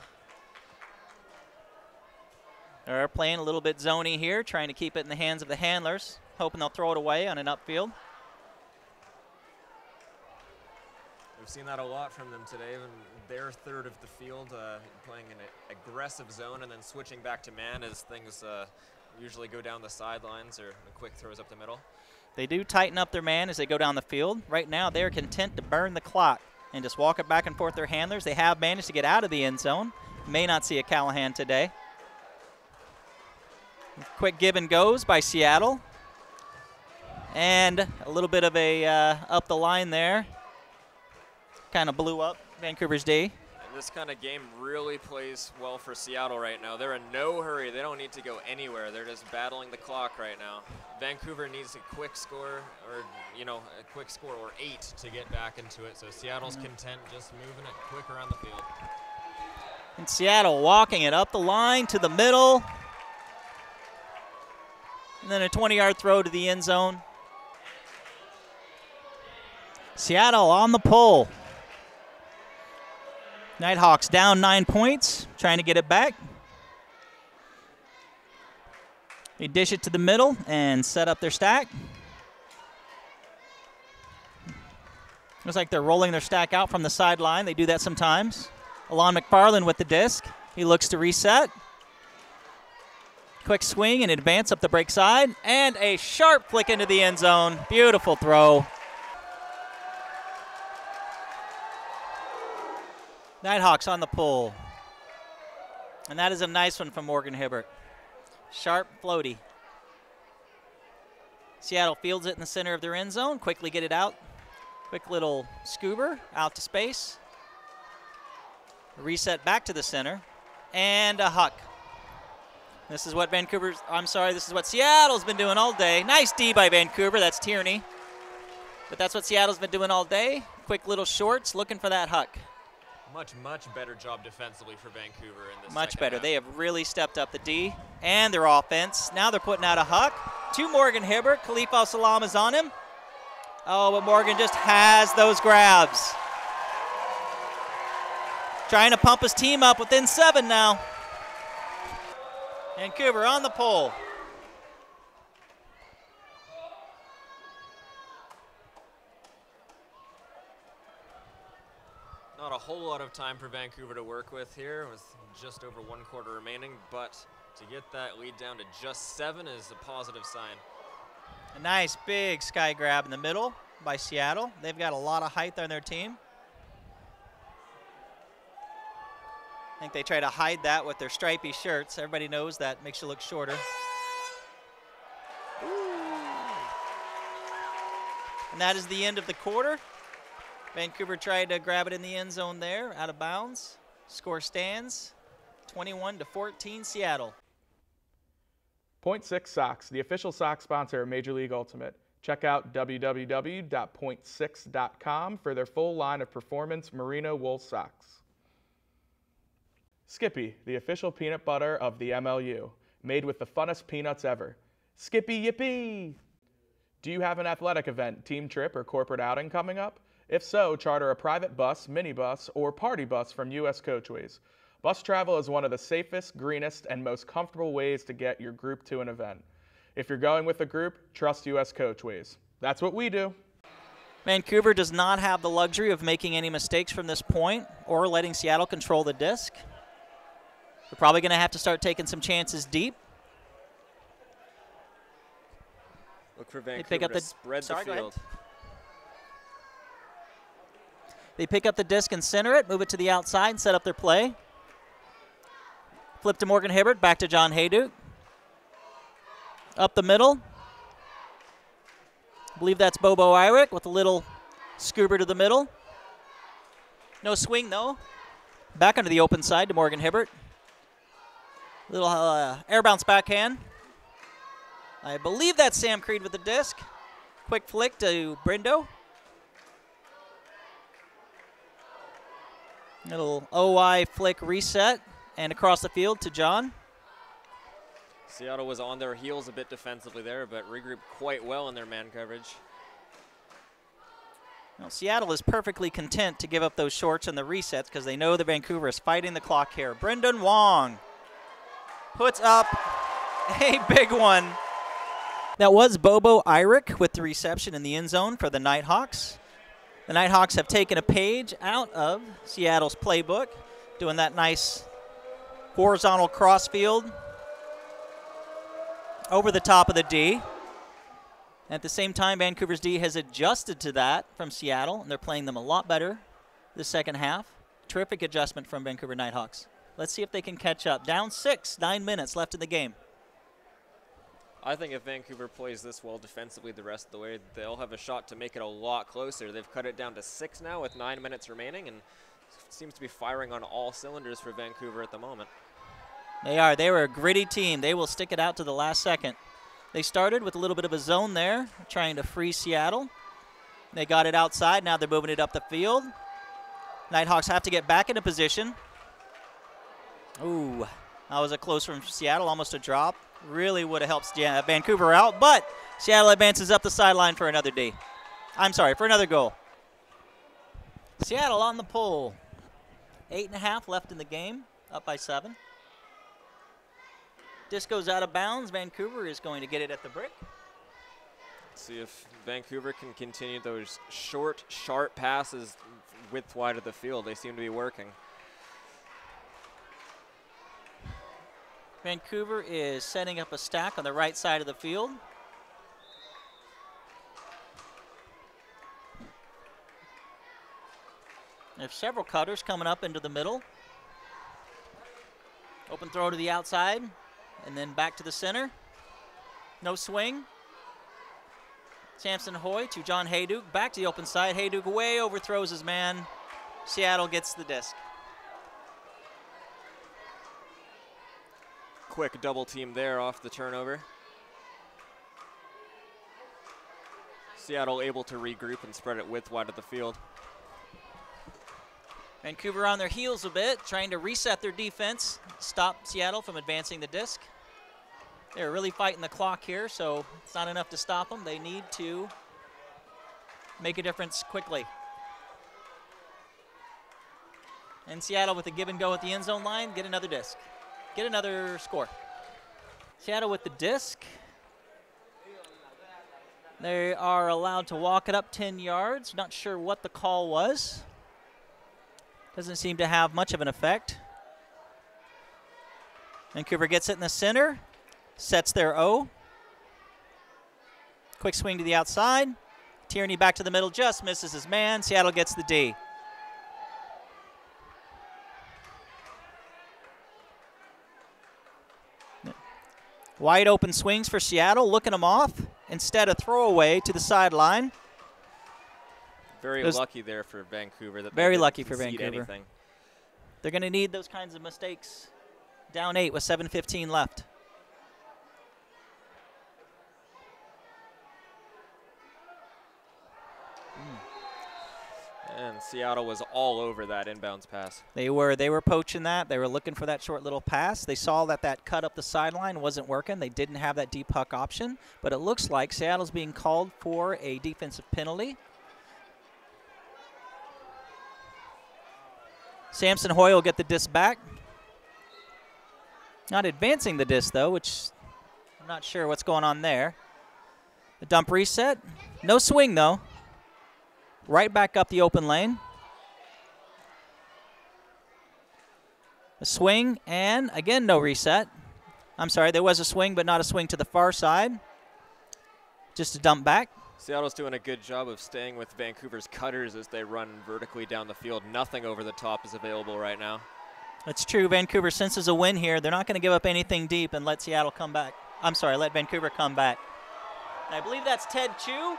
They're playing a little bit zony here, trying to keep it in the hands of the handlers, hoping they'll throw it away on an upfield. We've seen that a lot from them today. In their third of the field, playing an aggressive zone and then switching back to man as things usually go down the sidelines or quick throws up the middle. They do tighten up their man as they go down the field. Right now, they're content to burn the clock and just walk it back and forth their handlers. They have managed to get out of the end zone. May not see a Callahan today. Quick give and goes by Seattle. And a little bit of a up the line there. Kind of blew up Vancouver's D. And this kind of game really plays well for Seattle right now. They're in no hurry. They don't need to go anywhere. They're just battling the clock right now. Vancouver needs a quick score or, a quick score or 8 to get back into it. So Seattle's content just moving it quick around the field. And Seattle walking it up the line to the middle. And then a 20-yard throw to the end zone. Seattle on the pull. Nighthawks down 9 points, trying to get it back. They dish it to the middle and set up their stack. Looks like they're rolling their stack out from the sideline. They do that sometimes. Alon McFarland with the disc. He looks to reset. Quick swing and advance up the break side. And a sharp flick into the end zone. Beautiful throw. Nighthawks on the pull. And that is a nice one from Morgan Hibbert. Sharp, floaty. Seattle fields it in the center of their end zone. Quickly get it out. Quick little scoober out to space. Reset back to the center. And a huck. This is what this is what Seattle's been doing all day. Nice D by Vancouver. That's Tierney. But that's what Seattle's been doing all day. Quick little shorts, looking for that huck. Much better job defensively for Vancouver in this Much better. half. They have really stepped up the D and their offense. Now they're putting out a huck to Morgan Hibbert. Khalif Al-Salam is on him. Oh, but Morgan just has those grabs. Trying to pump his team up within 7 now. Vancouver on the pole. Not a whole lot of time for Vancouver to work with here with just over 1 quarter remaining, but to get that lead down to just 7 is a positive sign. A nice big sky grab in the middle by Seattle. They've got a lot of height on their team. I think they try to hide that with their stripy shirts. Everybody knows that makes you look shorter. And that is the end of the quarter. Vancouver tried to grab it in the end zone there, out of bounds. Score stands 21-14 Seattle. Point Six Socks, the official sock sponsor of Major League Ultimate. Check out www.point6.com for their full line of performance merino wool socks. Skippy, the official peanut butter of the MLU, made with the funnest peanuts ever. Skippy Yippee! Do you have an athletic event, team trip, or corporate outing coming up? If so, charter a private bus, minibus, or party bus from U.S. Coachways. Bus travel is one of the safest, greenest, and most comfortable ways to get your group to an event. If you're going with a group, trust U.S. Coachways. That's what we do. Vancouver does not have the luxury of making any mistakes from this point or letting Seattle control the disc. They're probably going to have to start taking some chances deep. Look for Vancouver to spread the field. They pick up the disc and center it, move it to the outside, and set up their play. Flip to Morgan Hibbert, back to John Hayduke. Up the middle. I believe that's Bobo Irick with a little scoober to the middle. No swing, though. Back onto the open side to Morgan Hibbert. Little air bounce backhand. I believe that's Sam Creed with the disc. Quick flick to Brindo. Little OI flick reset and across the field to John. Seattle was on their heels a bit defensively there, but regrouped quite well in their man coverage. Well, Seattle is perfectly content to give up those shorts and the resets because they know that Vancouver is fighting the clock here. Brendan Wong puts up a big one. That was Bobo Irick with the reception in the end zone for the Nighthawks. The Nighthawks have taken a page out of Seattle's playbook, doing that nice horizontal crossfield over the top of the D. At the same time, Vancouver's D has adjusted to that from Seattle, and they're playing them a lot better the second half. Terrific adjustment from Vancouver Nighthawks. Let's see if they can catch up. Down 6, 9 minutes left in the game. I think if Vancouver plays this well defensively the rest of the way, they'll have a shot to make it a lot closer. They've cut it down to 6 now with 9 minutes remaining, and seems to be firing on all cylinders for Vancouver at the moment. They are. They were a gritty team. They will stick it out to the last second. They started with a little bit of a zone there, trying to free Seattle. They got it outside. Now they're moving it up the field. Nighthawks have to get back into position. Ooh, that was a close from Seattle, almost a drop. Really would have helped Vancouver out, but Seattle advances up the sideline for another D. I'm sorry, for another goal. Seattle on the pole. 8.5 left in the game, up by 7. Disc goes out of bounds. Vancouver is going to get it at the brick. See if Vancouver can continue those short, sharp passes width wide of the field. They seem to be working. Vancouver is setting up a stack on the right side of the field. They have several cutters coming up into the middle. Open throw to the outside, and then back to the center. No swing. Samson Hoy to John Hayduke. Back to the open side. Hayduke way overthrows his man. Seattle gets the disc. Quick double team there off the turnover. Seattle able to regroup and spread it width wide of the field. Vancouver on their heels a bit, trying to reset their defense, stop Seattle from advancing the disc. They're really fighting the clock here, so it's not enough to stop them. They need to make a difference quickly. And Seattle with a give and go at the end zone line, get another disc. Get another score. Seattle with the disc. They are allowed to walk it up 10 yards. Not sure what the call was. Doesn't seem to have much of an effect. Vancouver gets it in the center. Sets their O. Quick swing to the outside. Tierney back to the middle, just misses his man. Seattle gets the D. Wide open swings for Seattle, looking them off. Instead, a throwaway to the sideline. Very lucky there for Vancouver. That very they lucky didn't for concede Vancouver. anything. They're going to need those kinds of mistakes. Down 8 with 7:15 left. And Seattle was all over that inbounds pass. They were poaching that. They were looking for that short little pass. They saw that cut up the sideline wasn't working. They didn't have that deep puck option. But it looks like Seattle's being called for a defensive penalty. Samson Hoy will get the disc back. Not advancing the disc, though, which I'm not sure what's going on there. The dump reset. No swing, though. Right back up the open lane. A swing, and again, no reset. I'm sorry, there was a swing, but not a swing to the far side. Just a dump back. Seattle's doing a good job of staying with Vancouver's cutters as they run vertically down the field. Nothing over the top is available right now. That's true. Vancouver senses a win here. They're not going to give up anything deep and let Seattle come back. I'm sorry, let Vancouver come back. And I believe that's Ted Chu.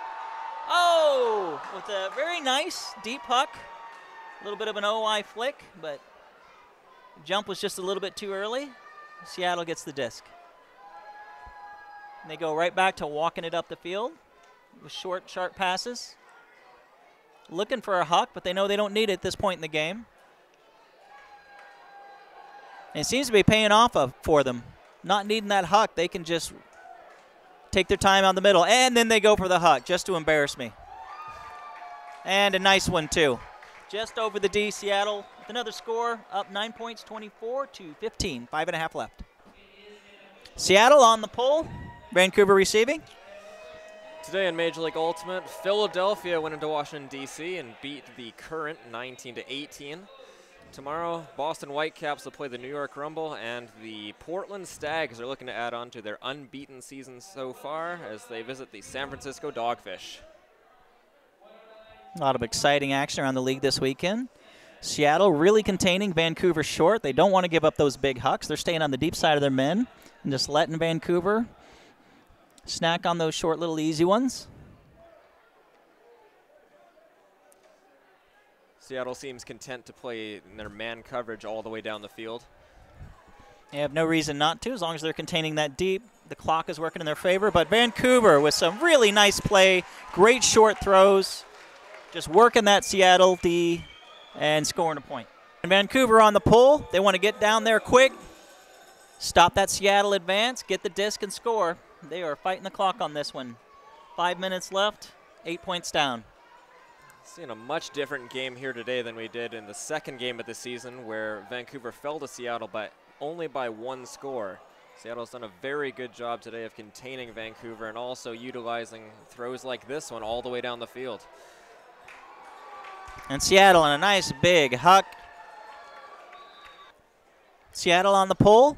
Oh, with a very nice deep puck. A little bit of an OI flick, but the jump was just a little bit too early. Seattle gets the disc. And they go right back to walking it up the field with short, sharp passes. Looking for a huck, but they know they don't need it at this point in the game. And it seems to be paying off for them. Not needing that huck, they can just take their time on the middle, and then they go for the huck just to embarrass me. And a nice one, too. Just over the D, Seattle with another score, up 9 points, 24-15, 5.5 left. Seattle on the pull, Vancouver receiving. Today in Major League Ultimate, Philadelphia went into Washington, D.C. and beat the Current 19-18. Tomorrow, Boston Whitecaps will play the New York Rumble, and the Portland Stags are looking to add on to their unbeaten season so far as they visit the San Francisco Dogfish. A lot of exciting action around the league this weekend. Seattle really containing Vancouver short. They don't want to give up those big hucks. They're staying on the deep side of their men and just letting Vancouver snack on those short little easy ones. Seattle seems content to play in their man coverage all the way down the field. They have no reason not to, as long as they're containing that deep. The clock is working in their favor, but Vancouver with some really nice play, great short throws, just working that Seattle D and scoring a point. And Vancouver on the pull. They want to get down there quick, stop that Seattle advance, get the disc and score. They are fighting the clock on this one. 5 minutes left, 8 points down. Seeing a much different game here today than we did in the second game of the season, where Vancouver fell to Seattle only by 1 score. Seattle's done a very good job today of containing Vancouver and also utilizing throws like this one all the way down the field. And Seattle on a nice big huck. Seattle on the pull.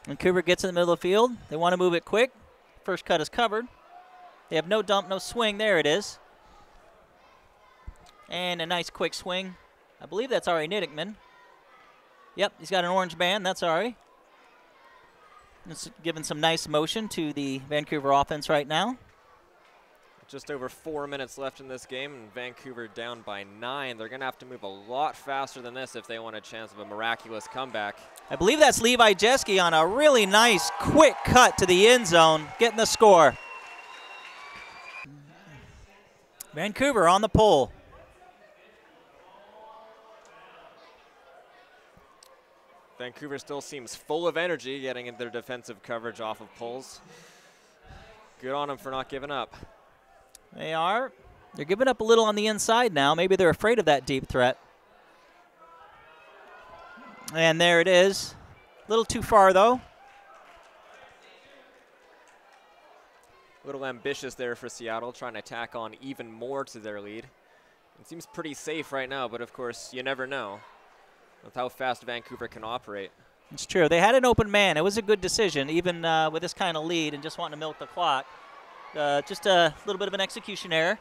Vancouver gets in the middle of the field. They want to move it quick. First cut is covered. They have no dump, no swing. There it is. And a nice quick swing. I believe that's Ari Niddickman. Yep, he's got an orange band. That's Ari. It's giving some nice motion to the Vancouver offense right now. Just over 4 minutes left in this game, and Vancouver down by 9. They're going to have to move a lot faster than this if they want a chance of a miraculous comeback. I believe that's Levi Jeske on a really nice quick cut to the end zone, getting the score. Vancouver on the pull. Vancouver still seems full of energy getting in their defensive coverage off of pulls. Good on them for not giving up. They are. They're giving up a little on the inside now. Maybe they're afraid of that deep threat. And there it is. A little too far, though. A little ambitious there for Seattle, trying to tack on even more to their lead. It seems pretty safe right now, but of course, you never know with how fast Vancouver can operate. It's true. They had an open man. It was a good decision, even with this kind of lead and just wanting to milk the clock. Just a little bit of an execution error.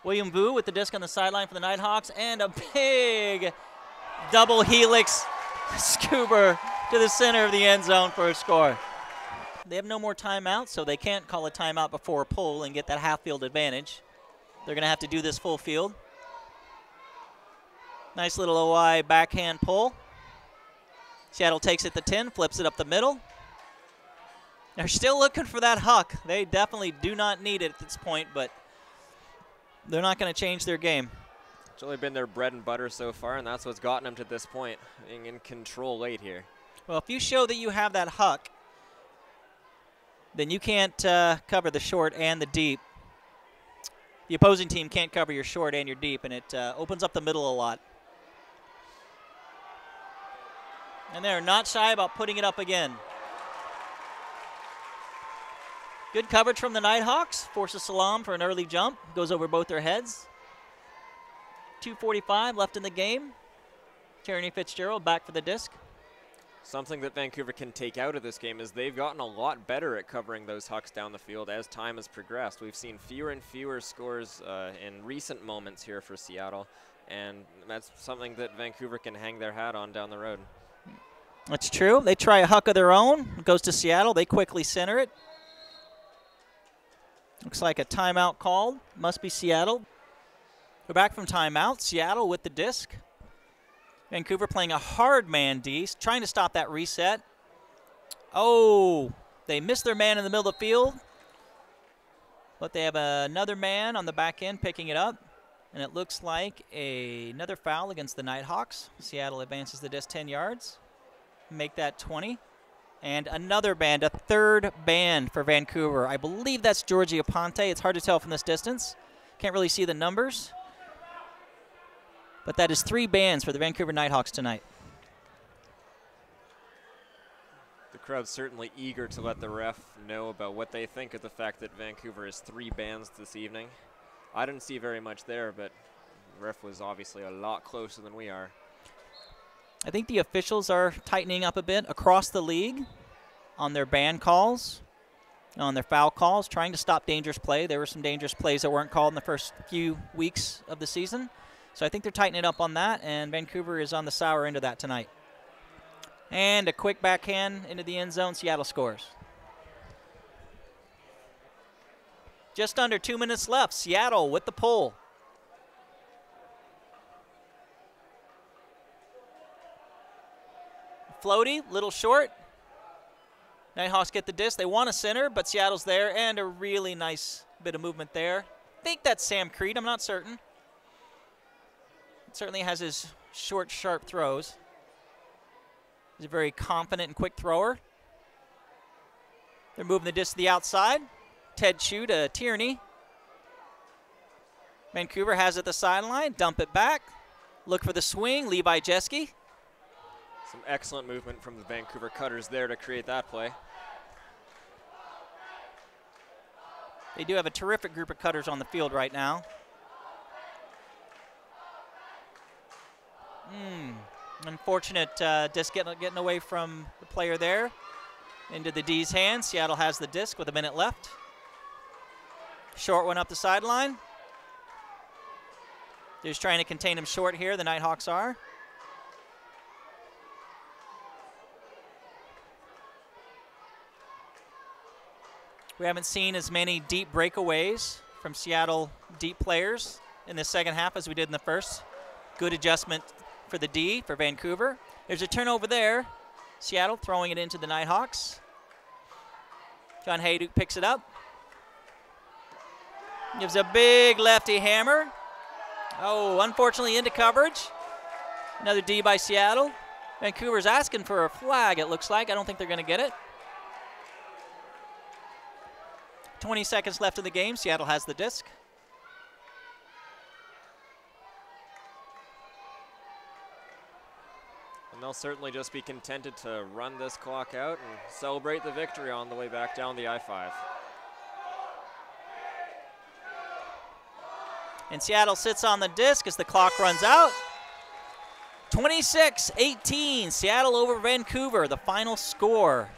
William Vu with the disc on the sideline for the Nighthawks, and a big double helix scuba to the center of the end zone for a score. They have no more timeouts, so they can't call a timeout before a pull and get that half-field advantage. They're going to have to do this full field. Nice little OI backhand pull. Seattle takes it to 10, flips it up the middle. They're still looking for that huck. They definitely do not need it at this point, but they're not going to change their game. It's only been their bread and butter so far, and that's what's gotten them to this point, being in control late here. Well, if you show that you have that huck, then you can't cover the short and the deep. The opposing team can't cover your short and your deep, and it opens up the middle a lot. And they're not shy about putting it up again. Good coverage from the Nighthawks. Forces Salam for an early jump. Goes over both their heads. 2:45 left in the game. Tierney Fitzgerald back for the disc. Something that Vancouver can take out of this game is they've gotten a lot better at covering those hucks down the field as time has progressed. We've seen fewer and fewer scores in recent moments here for Seattle, and that's something that Vancouver can hang their hat on down the road. That's true. They try a huck of their own. It goes to Seattle. They quickly center it. Looks like a timeout called. Must be Seattle. We're back from timeout. Seattle with the disc. Vancouver playing a hard man D, trying to stop that reset. Oh, they missed their man in the middle of the field. But they have another man on the back end picking it up. And it looks like another foul against the Nighthawks. Seattle advances the disc 10 yards. Make that 20. And another band, a third band for Vancouver. I believe that's Georgie Aponte. It's hard to tell from this distance. Can't really see the numbers. But that is 3 bands for the Vancouver Nighthawks tonight. The crowd's certainly eager to let the ref know about what they think of the fact that Vancouver is 3 bands this evening. I didn't see very much there, but the ref was obviously a lot closer than we are. I think the officials are tightening up a bit across the league on their ban calls, on their foul calls, trying to stop dangerous play. There were some dangerous plays that weren't called in the first few weeks of the season. So I think they're tightening up on that, and Vancouver is on the sour end of that tonight. And a quick backhand into the end zone. Seattle scores. Just under 2 minutes left. Seattle with the pull. Floaty, little short. Nighthawks get the disc. They want a center, but Seattle's there, and a really nice bit of movement there. I think that's Sam Creed. I'm not certain. Certainly has his short, sharp throws. He's a very confident and quick thrower. They're moving the disc to the outside. Ted Chu to Tierney. Vancouver has it at the sideline. Dump it back. Look for the swing. Levi Jeske. Some excellent movement from the Vancouver cutters there to create that play. They do have a terrific group of cutters on the field right now. Unfortunate disc getting away from the player there. Into the D's hands. Seattle has the disc with a minute left. Short one up the sideline. They're just trying to contain him short here, the Nighthawks are. We haven't seen as many deep breakaways from Seattle deep players in the second half as we did in the first. Good adjustment for the D for Vancouver. There's a turnover there. Seattle throwing it into the Nighthawks. John Hayduke picks it up. Gives a big lefty hammer. Oh, unfortunately into coverage. Another D by Seattle. Vancouver's asking for a flag, it looks like. I don't think they're going to get it. 20 seconds left in the game. Seattle has the disc. And they'll certainly just be contented to run this clock out and celebrate the victory on the way back down the I-5. And Seattle sits on the disc as the clock runs out. 26-18, Seattle over Vancouver, the final score.